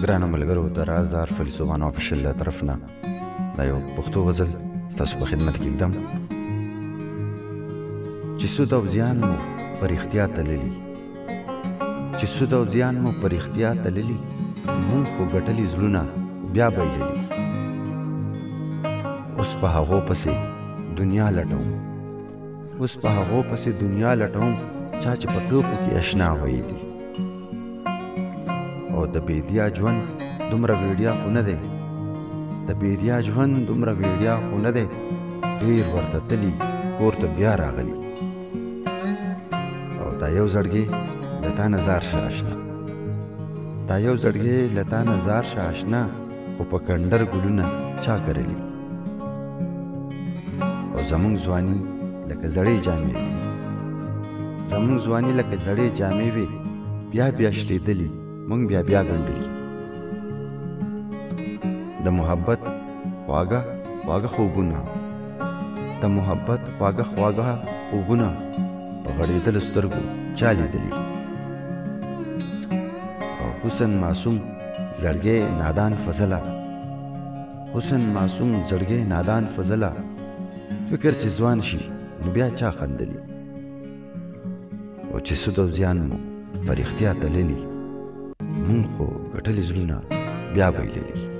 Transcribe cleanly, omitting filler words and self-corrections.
ګرانو ملګرو د راز عارف فیلسوفانو افیشل له طرف نه دا یو پښتو غزل ستاسو په خدمت کې ږدم چې سود او زیان مو په رښتیا تللي چې سود او زیان مو په رښتیا تللي مونږ خو ګټلي زړونه بیا بایللي اوس په هغو پسې دنیا لټوم چا چې په ټوکو کې اشنا ویلي او د بیدیا ژوند دومره ویډیا خو نه دی ډېر ورته تلي کور ته بیا راغلي او دا یو زړګی له تا نه زار شه اشنا خو په کنډر ګلونه چا کرلي او زمونږ ځواني لکه زړې جامې وي بیا شلېدلي مونږ بیا ګنډلي د محبت خواږه خوبونه په غړېدلو سترګو چا لیدلي او حسن معصوم زړګی نادان فضله فکر چې ځوان شي نو بیا چا خندلي او چې سود او زیان مو په رښتیا تللي مونږ خو ګټلي زړونه بیا بایللي